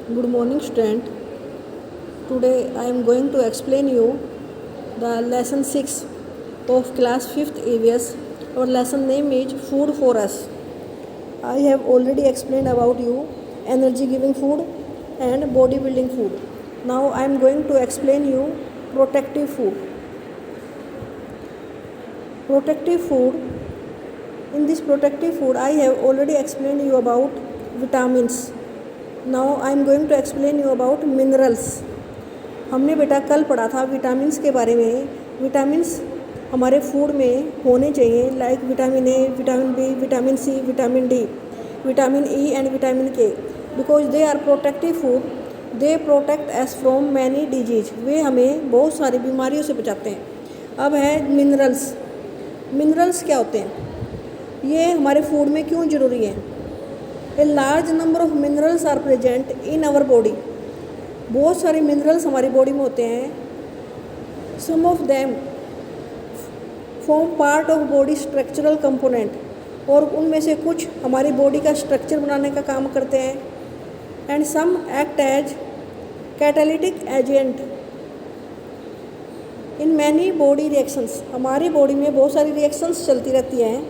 Good morning, student. Today I am going to explain you the lesson 6 of class 5th EVS. Our lesson name is Food for Us. I have already explained about you energy giving food and bodybuilding food. Now I am going to explain you protective food. Protective food. In this protective food I have already explained you about vitamins. Now I am going to explain you about minerals. हमने बेटा कल पढ़ा था vitamins के बारे में. Vitamins हमारे food में होने चाहिए, like vitamin A, vitamin B, vitamin C, vitamin D, vitamin E and vitamin K, because they are protective food. They protect us from many disease. वे हमें बहुत सारी बीमारियों से बचाते हैं. अब है मिनरल्स. मिनरल्स क्या होते हैं, ये हमारे फूड में क्यों ज़रूरी है. A large number of minerals are present in our body. बहुत सारे मिनरल्स हमारी बॉडी में होते हैं. Some of them form part of body structural component. और उनमें से कुछ हमारी बॉडी का स्ट्रक्चर बनाने का काम करते हैं. And some act as catalytic agent in many body reactions. हमारी बॉडी में बहुत सारी रिएक्शंस चलती रहती हैं.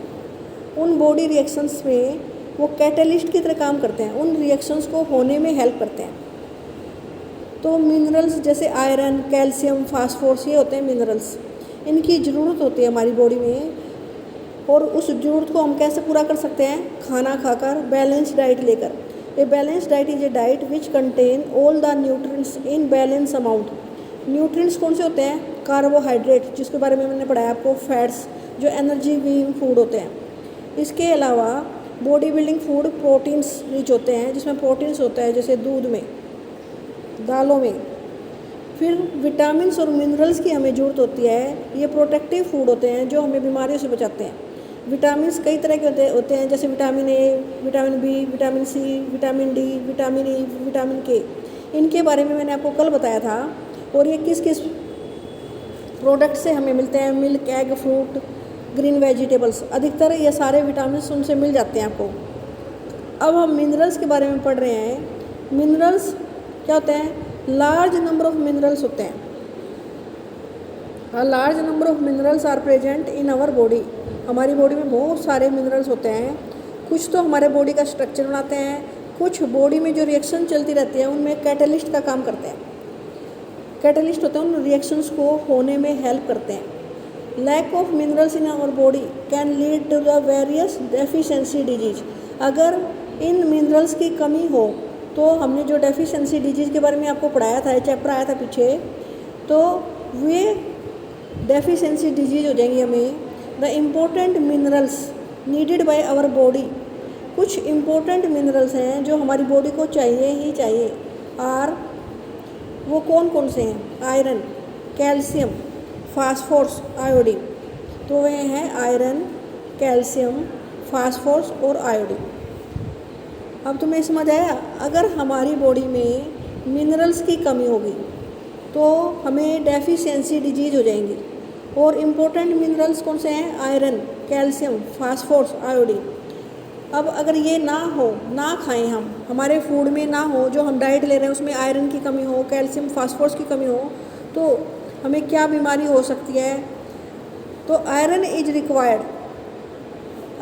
उन बॉडी रिएक्शंस में वो कैटलिस्ट की तरह काम करते हैं, उन रिएक्शंस को होने में हेल्प करते हैं. तो मिनरल्स जैसे आयरन, कैल्शियम, फास्फोरस, ये होते हैं मिनरल्स. इनकी ज़रूरत होती है हमारी बॉडी में. और उस ज़रूरत को हम कैसे पूरा कर सकते हैं, खाना खाकर, बैलेंस डाइट लेकर. A balance diet is a diet which contain all the nutrients in balance amount. Nutrients कौन से होते हैं, कार्बोहाइड्रेट, जिसके बारे में मैंने पढ़ाया आपको, फैट्स जो एनर्जी गिविंग फूड होते हैं. इसके अलावा body building food proteins rich होते हैं, जिसमें प्रोटीन्स होता है जैसे दूध में, दालों में. फिर विटामिन्स और मिनरल्स की हमें ज़रूरत होती है. ये प्रोटेक्टिव फूड होते हैं जो हमें बीमारियों से बचाते हैं. विटामिन्स कई तरह के होते हैं, जैसे vitamin A, vitamin B, vitamin C, vitamin D, vitamin E, vitamin K. इनके बारे में मैंने आपको कल बताया था. और ये किस किस प्रोडक्ट से हमें मिलते हैं, milk, egg, fruit, green vegetables. अधिकतर ये सारे विटामिन उनसे मिल जाते हैं आपको. अब हम मिनरल्स के बारे में पढ़ रहे हैं. मिनरल्स क्या होते हैं, लार्ज नंबर ऑफ मिनरल्स होते हैं. Large number of minerals are present in our body. हमारी बॉडी में बहुत सारे मिनरल्स होते हैं. कुछ तो हमारे बॉडी का स्ट्रक्चर बनाते हैं, कुछ बॉडी में जो रिएक्शन चलती रहती है उनमें कैटलिस्ट का काम करते हैं. कैटलिस्ट होते हैं, उन रिएक्शंस को होने में हेल्प करते हैं. Lack of minerals in our body can lead to the various deficiency disease. अगर इन मिनरल्स की कमी हो तो हमने जो डेफिशिएंसी डिजीज के बारे में आपको पढ़ाया था, चैप्टर आया था पीछे, तो वे डेफिशिएंसी डिजीज हो जाएंगी हमें. The important minerals needed by our body. कुछ इम्पोर्टेंट मिनरल्स हैं जो हमारी बॉडी को चाहिए ही चाहिए. और वो कौन कौन से हैं, आयरन, कैल्शियम, फास्फोरस, आयोडीन. तो वे हैं आयरन, कैल्शियम, फास्फोरस और आयोडीन. अब तुम्हें समझ आया. अगर हमारी बॉडी में मिनरल्स की कमी होगी तो हमें डेफिशिएंसी डिजीज हो जाएंगी. और इम्पोर्टेंट मिनरल्स कौन से हैं, आयरन, कैल्शियम, फास्फोरस, आयोडीन. अब अगर ये ना हो, ना खाएं, हम हमारे फूड में ना हो, जो हम डाइट ले रहे हैं उसमें आयरन की कमी हो, कैल्शियम, फास्फोरस की कमी हो, तो हमें क्या बीमारी हो सकती है. तो आयरन इज रिक्वायर्ड.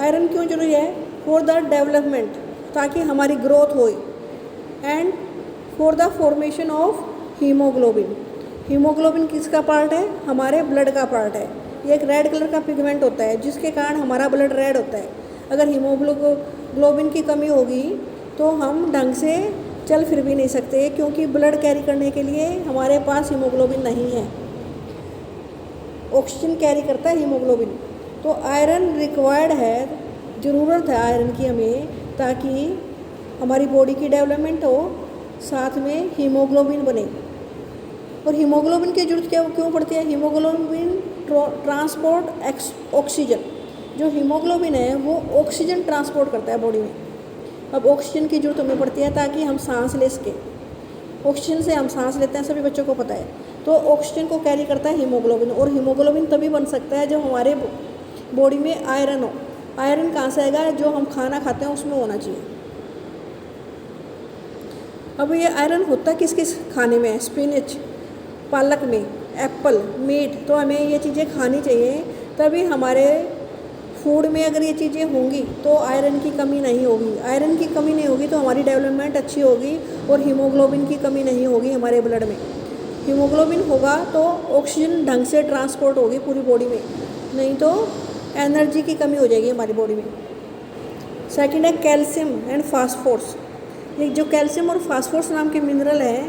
आयरन क्यों जरूरी है, फॉर द डेवलपमेंट, ताकि हमारी ग्रोथ हो. And for the formation of haemoglobin. Haemoglobin किसका पार्ट है, हमारे ब्लड का पार्ट है. ये एक रेड कलर का पिगमेंट होता है जिसके कारण हमारा ब्लड रेड होता है. अगर हीमोग्लोबिन की कमी होगी तो हम ढंग से चल फिर भी नहीं सकते, क्योंकि ब्लड कैरी करने के लिए हमारे पास हीमोग्लोबिन नहीं है. ऑक्सीजन कैरी करता है हीमोग्लोबिन. तो आयरन रिक्वायर्ड है, ज़रूरत है आयरन की हमें, ताकि हमारी बॉडी की डेवलपमेंट हो, साथ में हीमोग्लोबिन बने. और हीमोग्लोबिन की जरूरत क्यों पड़ती है, हीमोग्लोबिन ट्रांसपोर्ट ऑक्सीजन. जो हीमोग्लोबिन है वो ऑक्सीजन ट्रांसपोर्ट करता है बॉडी में. अब ऑक्सीजन की जरूरत हमें पड़ती है ताकि हम सांस ले सकें. ऑक्सीजन से हम सांस लेते हैं, सभी बच्चों को पता है. तो ऑक्सीजन को कैरी करता है हीमोग्लोबिन. और हीमोग्लोबिन तभी बन सकता है जब हमारे बॉडी में आयरन हो. आयरन कहाँ से आएगा, जो हम खाना खाते हैं उसमें होना चाहिए. अब ये आयरन होता किस किस खाने में है? स्पिनच, पालक में, एप्पल, मीट। तो हमें ये चीज़ें खानी चाहिए, तभी हमारे फूड में अगर ये चीज़ें होंगी तो आयरन की कमी नहीं होगी। आयरन की कमी नहीं होगी तो हमारी डेवलपमेंट अच्छी होगी और हीमोग्लोबिन की कमी नहीं होगी हमारे ब्लड में। हीमोग्लोबिन होगा तो ऑक्सीजन ढंग से ट्रांसपोर्ट होगी पूरी बॉडी में, नहीं तो एनर्जी की कमी हो जाएगी हमारी बॉडी में। सेकंड है कैल्शियम एंड फास्फोरस। ये जो कैल्शियम और फास्फोरस नाम के मिनरल हैं,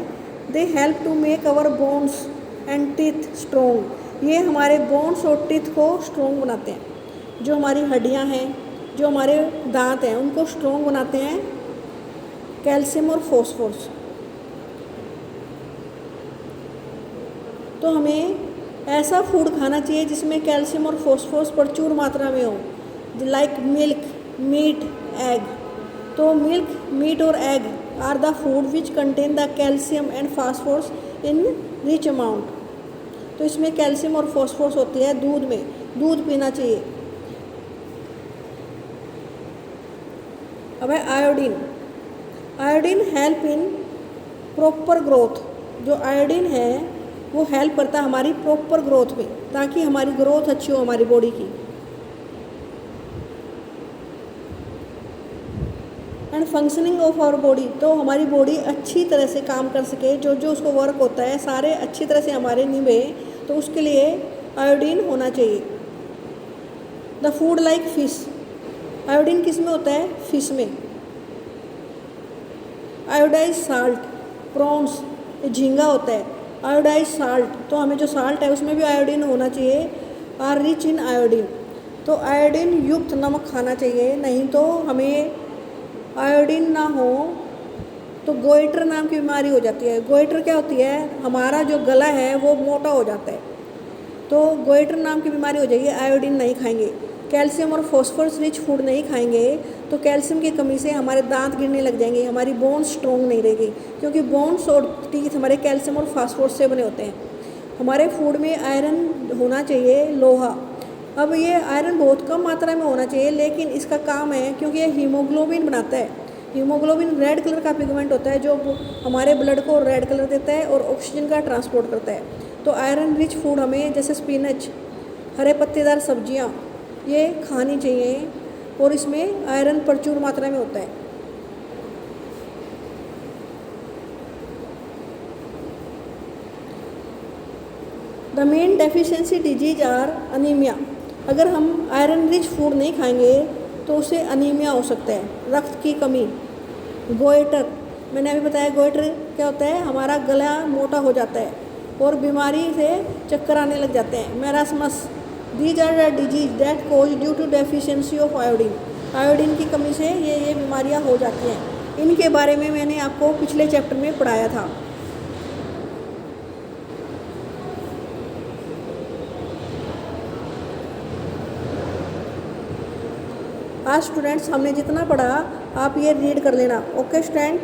they help to make our bones and teeth strong. ये हमारे बोन्स और टीथ को स्ट्रॉन्ग बनाते हैं। जो हमारी हड्डियां हैं, जो हमारे दांत हैं, उनको स्ट्रॉन्ग बनाते हैं कैल्शियम और फास्फोरस। तो हमें ऐसा फूड खाना चाहिए जिसमें कैल्शियम और फास्फोरस प्रचुर मात्रा में हो, लाइक मिल्क, मीट, एग। तो मिल्क, मीट और egg are the food which contain the calcium and phosphorus in rich amount. तो इसमें कैल्शियम और फास्फोरस होती है दूध में, दूध पीना चाहिए। अब है iodine. Iodine help in proper growth. जो आयोडीन है वो हेल्प करता है हमारी प्रॉपर ग्रोथ में, ताकि हमारी ग्रोथ अच्छी हो हमारी बॉडी की। And functioning of our body, तो हमारी बॉडी अच्छी तरह से काम कर सके, जो जो उसको वर्क होता है सारे अच्छी तरह से हमारे निभे, तो उसके लिए आयोडीन होना चाहिए। The food like fish. Iodine किस में होता है? फिश में। आयोडाइज साल्ट, प्रॉन्स, झींगा होता है। आयोडाइज साल्ट, तो हमें जो साल्ट है उसमें भी आयोडीन होना चाहिए। आर रिच इन आयोडीन, तो आयोडीन युक्त नमक खाना चाहिए, नहीं तो हमें आयोडीन ना हो तो गोइटर नाम की बीमारी हो जाती है। गोइटर क्या होती है? हमारा जो गला है वो मोटा हो जाता है, तो गोइटर नाम की बीमारी हो जाएगी आयोडीन नहीं खाएंगे। कैल्शियम और फॉस्फोरस रिच फूड नहीं खाएंगे तो कैल्शियम की कमी से हमारे दांत गिरने लग जाएंगे, हमारी बोन्स स्ट्रॉन्ग नहीं रहेगी, क्योंकि बोन्स और टीथ हमारे कैल्शियम और फास्फोरस से बने होते हैं। हमारे फूड में आयरन होना चाहिए, लोहा। अब ये आयरन बहुत कम मात्रा में होना चाहिए, लेकिन इसका काम है क्योंकि ये हीमोग्लोबिन बनाता है। हीमोग्लोबिन रेड कलर का पिगमेंट होता है जो हमारे ब्लड को रेड कलर देता है और ऑक्सीजन का ट्रांसपोर्ट करता है। तो आयरन रिच फूड हमें जैसे स्पिनच, हरे पत्तेदार सब्जियां, ये खानी चाहिए और इसमें आयरन प्रचुर मात्रा में होता है। The main deficiency disease are anaemia. अगर हम आयरन रिच फूड नहीं खाएंगे तो उससे अनीमिया हो सकता है, रक्त की कमी। गोइटर, मैंने अभी बताया गोइटर क्या होता है? हमारा गला मोटा हो जाता है और बीमारी से चक्कर आने लग जाते हैं। Marasmus, these are the disease that cause due to deficiency of iodine. Iodine की कमी से ये बीमारियां हो जाती हैं। इनके बारे में मैंने आपको पिछले चैप्टर में पढ़ाया था। आज स्टूडेंट्स हमने जितना पढ़ा आप ये रीड कर लेना। Okay student.